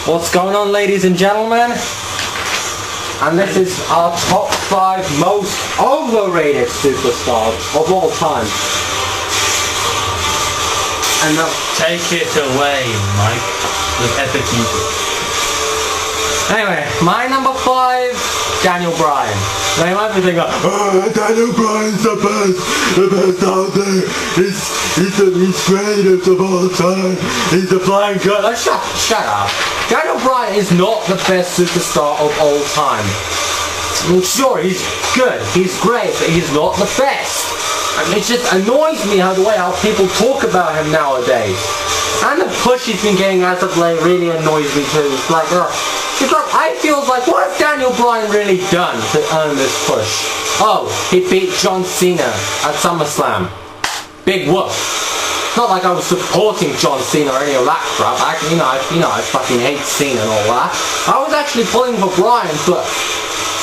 What's going on, ladies and gentlemen? And this is our top 5 most overrated superstars of all time. And now, take it away, Mike, with epic music. Anyway, my number 5, Daniel Bryan. Now you might be thinking, Daniel Bryan's the best out there. He's the greatest of all time. He's the flying cut. Shut up. Daniel Bryan is not the best superstar of all time. I mean, sure, he's good, he's great, but he's not the best. I mean, it just annoys me how people talk about him nowadays. And the push he's been getting as of late really annoys me too. It's like, I feel like, what has Daniel Bryan really done to earn this push? Oh, he beat John Cena at SummerSlam. Big whoop. It's not like I was supporting John Cena or any of that crap. I fucking hate Cena and all that. I was actually pulling for Bryan, but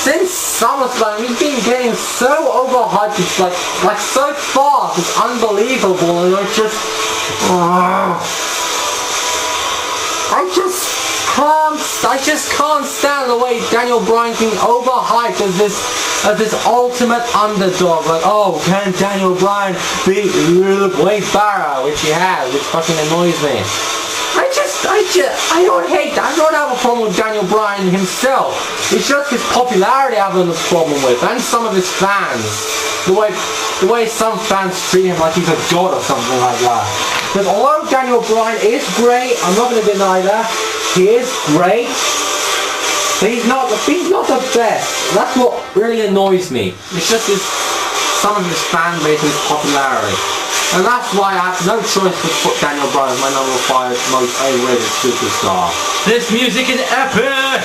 since SummerSlam, he's been getting so overhyped. It's like so fast. It's unbelievable, and I just can't stand the way Daniel Bryan being overhyped as this ultimate underdog. Like, oh, can Daniel Bryan beat Wade Barra, which he has, which fucking annoys me. I don't have a problem with Daniel Bryan himself. It's just his popularity I have a problem with, and some of his fans. The way some fans treat him like he's a god or something like that. Because although Daniel Bryan is great, I'm not going to deny that. He is great, but he's not the best. That's what really annoys me. It's just some of his fan base and his popularity. And that's why I have no choice but to put Daniel Bryan as my number 5 most overrated superstar. This music is epic!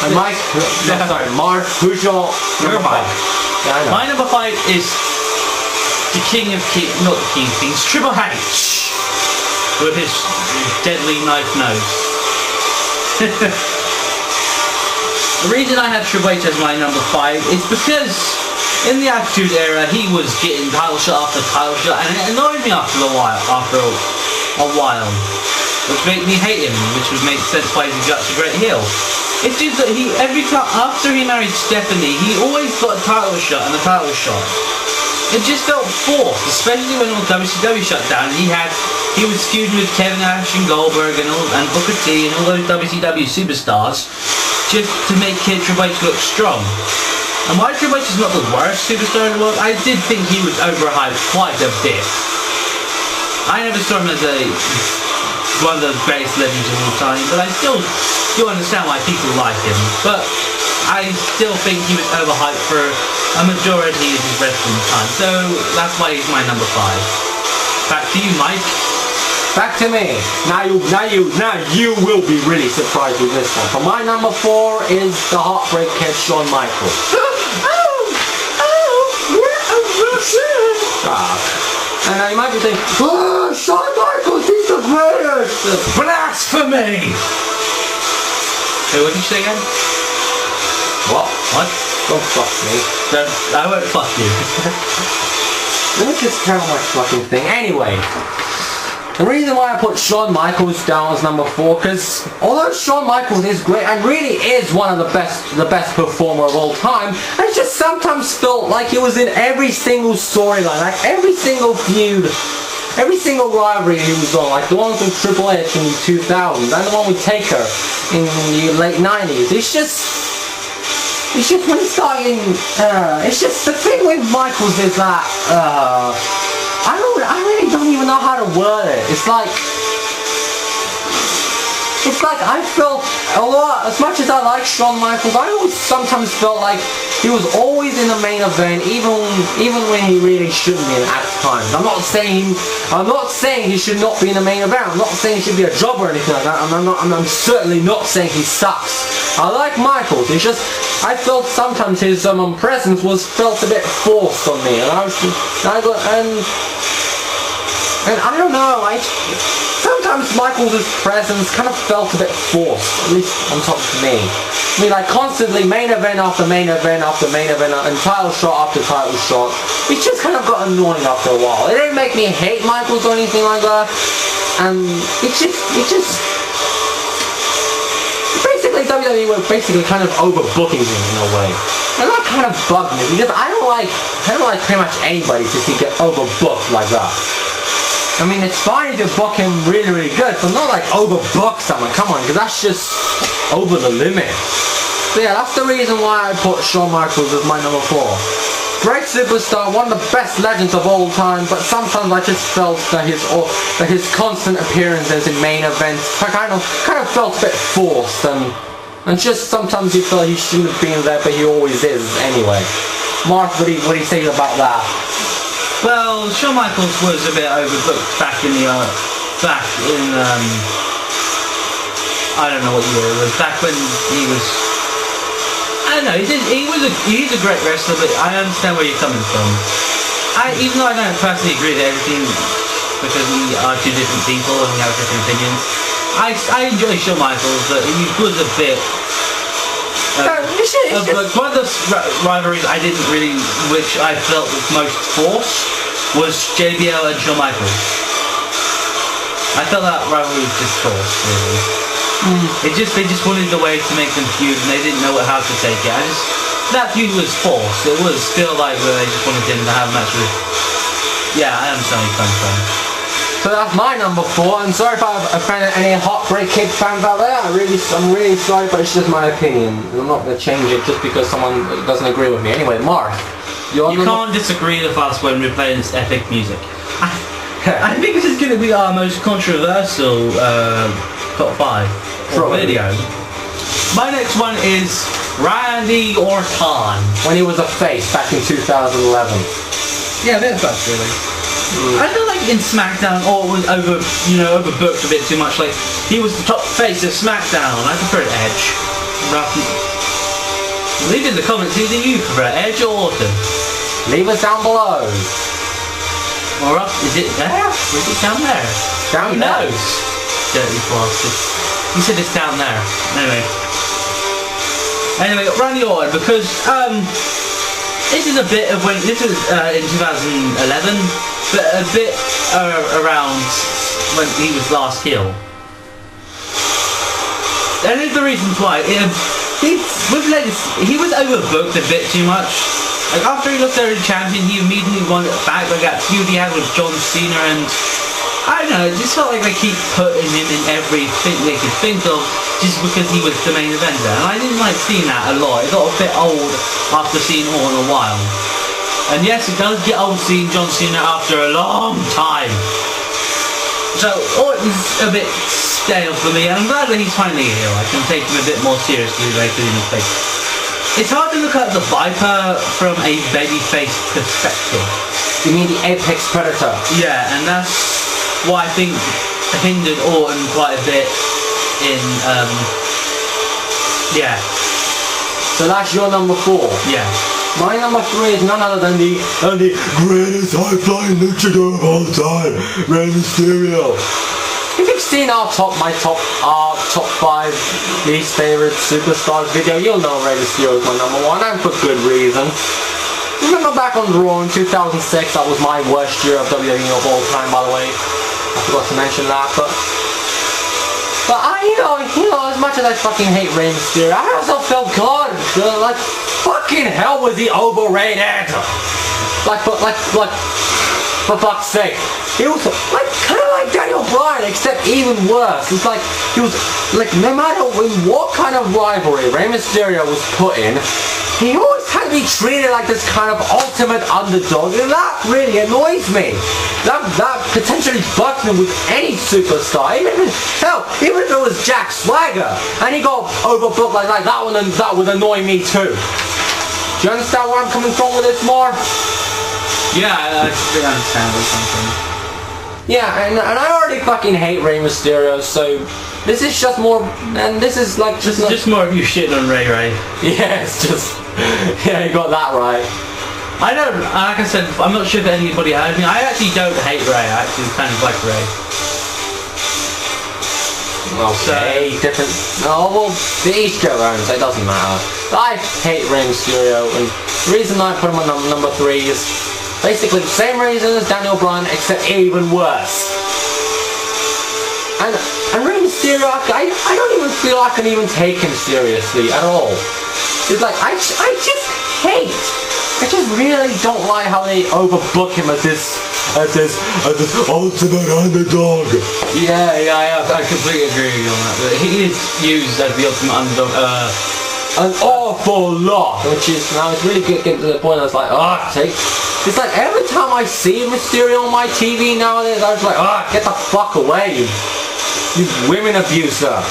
And Mike, Mark, who's your number 5? Yeah, my number 5 is the King of Kings, not the King of Kings, Triple H, with his deadly knife nose. The reason I have Triple H as my number 5 is because in the Attitude Era he was getting title shot after title shot, and it annoyed me after a while, which made me hate him, which would make sense why he's such a great heel. It's just that every time after he married Stephanie, he always got a title shot and a title shot. It just felt forced, especially when all WCW shut down. He was feuding with Kevin Nash and Goldberg and Booker T and all those WCW superstars just to make Triple H look strong. And while Triple H is not the worst superstar in the world, I did think he was overhyped quite a bit. I never saw him as one of the greatest legends of all time, but I still do understand why people like him. But I still think he was overhyped for a majority of his wrestling time, so that's why he's my number 5. Back to you, Mike. Back to me. Now you will be really surprised with this one. For my number 4 is the Heartbreak Kid, Shawn Michaels. And now you might be thinking, oh, Shawn Michaels, he's the greatest! Blasphemy! Hey, what did you say again? What? Don't fuck me. I won't fuck you. Let me just count my fucking thing. Anyway, the reason why I put Shawn Michaels down as number 4, because although Shawn Michaels is great and really is one of the best performer of all time, I just sometimes felt like he was in every single storyline, like every single feud, every single rivalry he was on, like the ones with Triple H in the 2000s and the one with Taker in the late 90s. It's just when he's starting, it's just the thing with Michaels is that, I really don't even know how to word it. It's like I felt, as much as I like Shawn Michaels, I always sometimes felt like he was always in the main event, even when he really shouldn't be at times. I'm not saying he should not be in the main event. I'm not saying he should be a jobber or anything like that. I'm certainly not saying he sucks. I like Michaels. It's just I felt sometimes his presence felt a bit forced on me, and I don't know, sometimes Michaels' presence kind of felt a bit forced, at least on top of me. I mean, like constantly main event after main event after main event and title shot after title shot. It just kind of got annoying after a while. It didn't make me hate Michaels or anything like that. And it just basically WWE were basically kind of overbooking him in a way. And that kind of bugged me because I don't like pretty much anybody to see get overbooked like that. I mean, it's fine to book him really, really good, but not like overbook someone. Come on, because that's just over the limit. So yeah, that's the reason why I put Shawn Michaels as my number 4. Great superstar, one of the best legends of all time, but sometimes I just felt that his constant appearances in main events kind of felt a bit forced, and just sometimes you feel he shouldn't have been there, but he always is anyway. Mark, what do you say about that? Well, Shawn Michaels was a bit overbooked back in I don't know what year it was, back when he was, I don't know, he's a great wrestler, but I understand where you're coming from. Even though I don't personally agree with everything, because we are two different people and we have different opinions, I enjoy Shawn Michaels, but he was a bit... one of those rivalries which I felt was most forced was JBL and Shawn Michaels. I felt that rivalry was just forced, really. They just wanted the way to make them feud, and they didn't know how to take it. That feud was forced. It was still like they just wanted him to have a match with. Yeah, I understand where you're coming from. So that's my number 4, and sorry if I've offended any Heartbreak Kid fans out there. I'm really sorry, but it's just my opinion. I'm not going to change it just because someone doesn't agree with me. Anyway, Mark, you can't disagree with us when we're playing this epic music. I think this is going to be our most controversial top 5 video. My next one is Randy Orton. When he was a face back in 2011. Yeah, that's really. I feel like in SmackDown, Orton was overbooked a bit too much. Like, he was the top face of SmackDown. I prefer Edge. Leave in the comments, who do you prefer, Edge or Orton? Leave us down below. Or up, is it there? Or is it down there? Down Who there. knows? Dirty bastard. You said it's down there. Anyway, Randy Orton, because this is a bit of when this was in 2011, but a bit around when he was last heel. And there's the reasons why. He was overbooked a bit too much. Like, after he looked over the champion, he immediately won it back. Like that feud he had with John Cena, and I don't know, it just felt like they keep putting him in everything they could think of just because he was the main eventer. And I didn't like seeing that a lot. It got a bit old after seeing Orton a while. And yes, it does get old seeing John Cena after a long time. So Orton's a bit stale for me, and I'm glad that he's finally here. I can take him a bit more seriously than I could in the face. It's hard to look at the Viper from a babyface perspective. You mean the Apex Predator? Yeah, and that's what I think hindered Orton quite a bit in, yeah. So that's your number 4? Yeah. My number 3 is none other than the greatest high-flying luchador of all time, Rey Mysterio. If you've seen our top 5 least favorite superstars video, you'll know Rey Mysterio is my number 1, and for good reason. Remember back on Raw in 2006, that was my worst year of WWE of all time, by the way. I forgot to mention that, but as much as I fucking hate Rey Mysterio, I also felt good. Like, fucking hell was he overrated. For fuck's sake. He was kind of like Daniel Bryan, except even worse. It's like, he was, like, no matter what kind of rivalry Rey Mysterio was put in, he always had to be treated like this kind of ultimate underdog, and that really annoys me. That potentially bugs me with any superstar, even if it was Jack Swagger, and he got overbooked like that would annoy me too. Do you understand where I'm coming from with this, more? Yeah, I think I understand or something. Yeah, and I already fucking hate Rey Mysterio, so this is just more, and this is like just more of you shitting on Ray. Yeah, it's just, yeah, you got that right. I don't, like I said, I'm not sure if anybody heard me. I actually don't hate Ray. I actually kind of like Ray. Okay, so, different. Oh well, each their own, so it doesn't matter. I hate Rey Mysterio, and the reason I put him on number 3 is basically the same reason as Daniel Bryan, except even worse. And Rey Mysterio, I don't even feel I can even take him seriously at all. It's like, I just really don't like how they overbook him as this ultimate underdog. Yeah, I completely agree with you on that. But he is used as the ultimate underdog an awful lot, which is now it's really good getting to the point. I was like, it's like every time I see Mysterio on my TV nowadays, I was like, get the fuck away, you women abuser.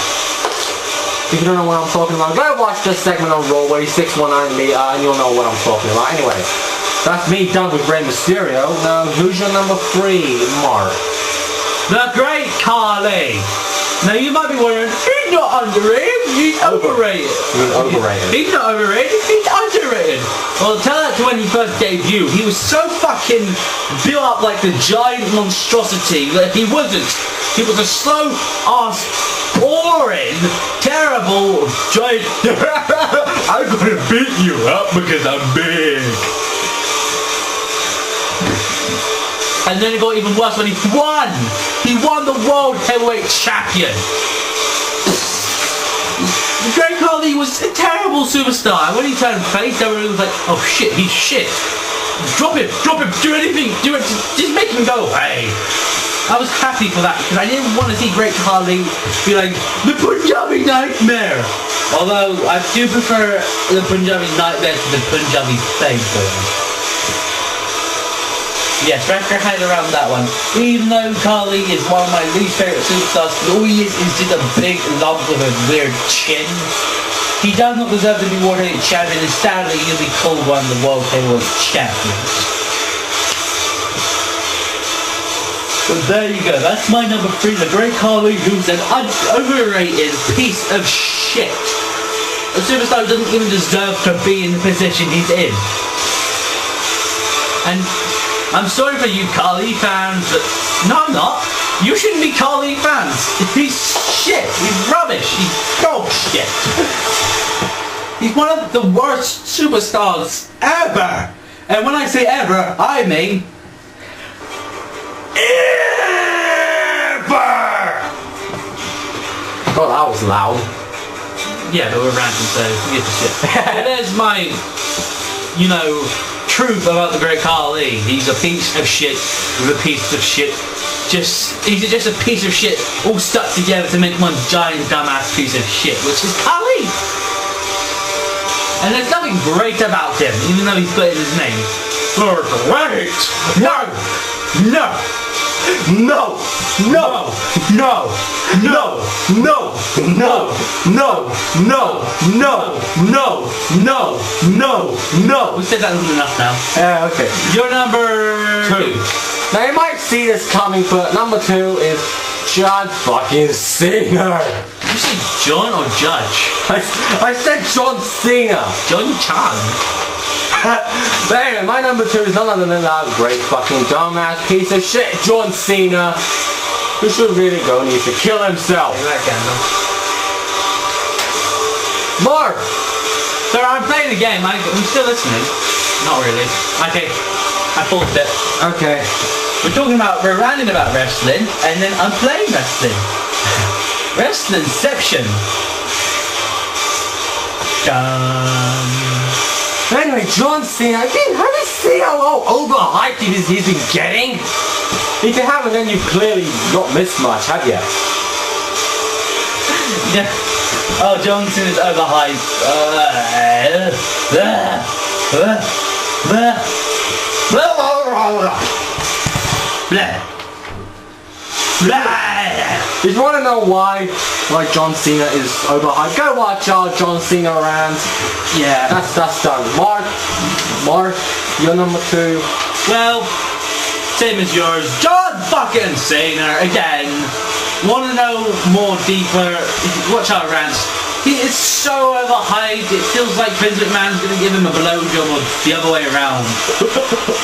If you don't know what I'm talking about, go watch this segment on Raw where he's 619 me, and you'll know what I'm talking about. Anyway, that's me done with Rey Mysterio. Now, who's your number 3, Mark? The Great Khali. Now you might be wondering, he's not underrated, he's overrated. He's overrated. He's not overrated, he's underrated. Well, tell that to when he first debuted. He was so fucking built up like the giant monstrosity that he wasn't. He was a slow ass, boring, terrible giant. I'm gonna beat you up because I'm big. And then it got even worse when he won! He won the World Heavyweight Champion! Great Khali was a terrible superstar, and when he turned face, everyone was like, oh shit, he's shit. Drop him, do anything, do it, just make him go away. I was happy for that, because I didn't want to see Great Khali be like, the Punjabi Nightmare! Although, I do prefer the Punjabi Nightmare to the Punjabi Fable. Yes, wrap your head around that one. Even though Khali is one of my least favourite superstars, all he is just a big lump with a weird chin. He does not deserve to be World Heavyweight Champion, and sadly he'll be called one of the World Heavyweight Champions. So there you go, that's my number 3, the Great Khali, who's an overrated piece of shit. A superstar who doesn't even deserve to be in the position he's in. And I'm sorry for you Khali fans, but no I'm not. You shouldn't be Khali fans. He's shit. He's rubbish. He's dog shit. He's one of the worst superstars ever. And when I say ever, I mean ever. God, that was loud. Yeah, but we're ranting, so forget the shit. There's my, truth about the Great Khali. He's a piece of shit with a piece of shit. He's just a piece of shit all stuck together to make one giant dumbass piece of shit, which is Khali. And there's nothing great about him, even though he's got it in his name. Great! No! We said that wasn't enough now. Yeah, okay. Your number 2. Now you might see this coming, but number 2 is John fucking Cena. Did you say John or Judge? I said John Cena. John Chan. But anyway, my number 2 is none other than that great fucking dumbass piece of shit, John Cena, who should really go and needs to kill himself. Mark! So I'm playing the game. I'm still listening. Not really. Okay. I paused it. Okay. We're ranting about wrestling, and then I'm playing wrestling. Wrestlingception. Dun. Anyway, John Cena, have you seen how overhyped he's been getting? If you haven't, then you clearly not missed much, have you? Yeah. Oh, John Cena's overhyped. If you want to know why John Cena is overhyped, go watch our John Cena rant. Yeah. That's done. Mark, you're number 2. Well, same as yours. John fucking Cena again. Want to know more deeper? Watch our rants. He is so overhyped. It feels like Vince McMahon's going to give him a blowjob or the other way around.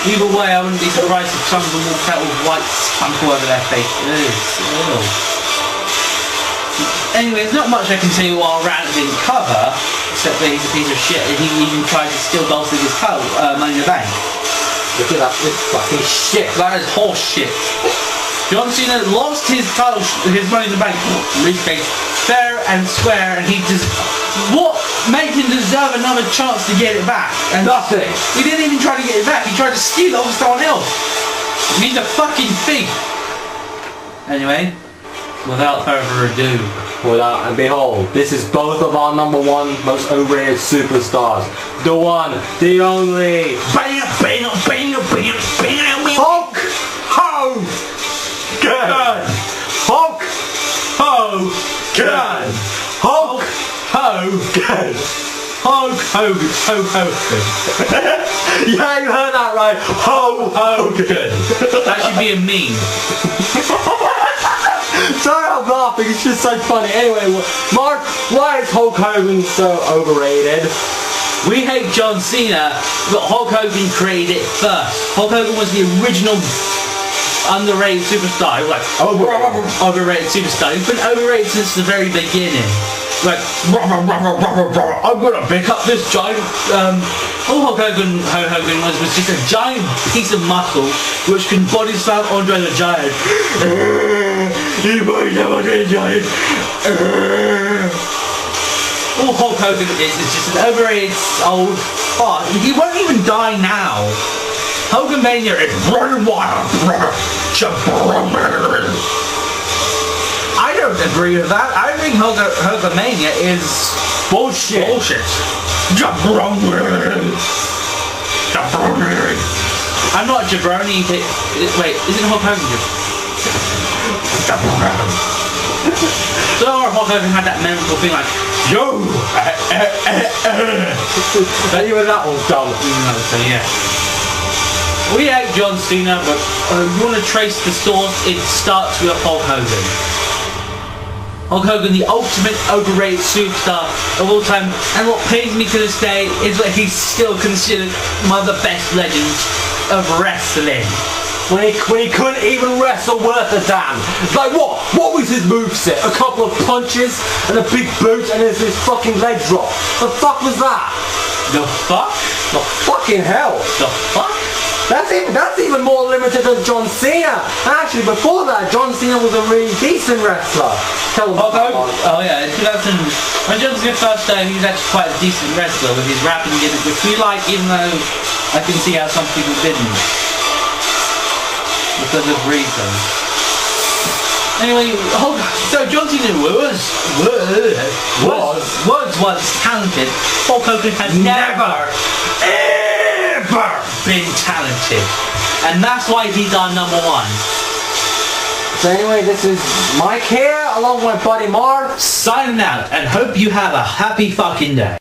Either way, I wouldn't be surprised if some of them walked out with white spunk all over their face. Ew. Anyway, there's not much I can say while Rant didn't cover, except that he's a piece of shit and he even tried to steal Dolph Ziggler's Money in the Bank. Look at that fucking shit. That is horse shit. John Cena lost his title, his Money in the Bank briefcase fair and square, and he just what made him deserve another chance to get it back? And Nothing. he didn't even try to get it back. He tried to steal it off someone else. He's a fucking thief. Anyway, without further ado, And behold, this is both of our number one most overrated superstars. The one, the only Hulk Hogan. Hulk Hogan. Hulk Hogan. Hulk Hogan. Yeah, you heard that right. Hulk Hogan. That should be a meme. Sorry, I'm laughing, it's just so funny. Anyway, Mark, why is Hulk Hogan so overrated? We hate John Cena, but Hulk Hogan created it first. Hulk Hogan was the original underrated superstar. He was like, overrated superstar. He's been overrated since the very beginning. Like, I'm gonna pick up this giant. All Hulk Hogan was just a giant piece of muscle which can body slam Andre the Giant. You might have a giant. All Hulk Hogan is just an overrated old fart. He won't even die now. Hulkamania is running wild. I don't agree with that. I think Hulkamania is Bullshit. I'm not jabroni. Wait, isn't Hulk Hogan jabroni? So Hulk Hogan had that memorable thing like, yo! Even that one's dumb. So yeah. We hate John Cena, but if you want to trace the source, it starts with Hulk Hogan. Hulk Hogan, the ultimate overrated superstar of all time, and what pains me to this day is that he's still considered one of the best legends of wrestling. When he couldn't even wrestle worth a damn. Like what? What was his moveset? A couple of punches and a big boot and his fucking leg drop. The fuck was that? The fuck? The fucking hell. The fuck? That's even more limited than John Cena. Actually, before that, John Cena was a really decent wrestler. Tell them Hulk Hogan? Oh yeah, in 2000, when John Cena first started, he was actually quite a decent wrestler with his rapping gimmick, which we like, even though I can see how some people didn't. Because of reasons. Anyway, so John Cena was once talented. Hulk Hogan has never been talented. And that's why he's our number one. So anyway, this is Mike here, along with my buddy Mark. Signing out, and hope you have a happy fucking day.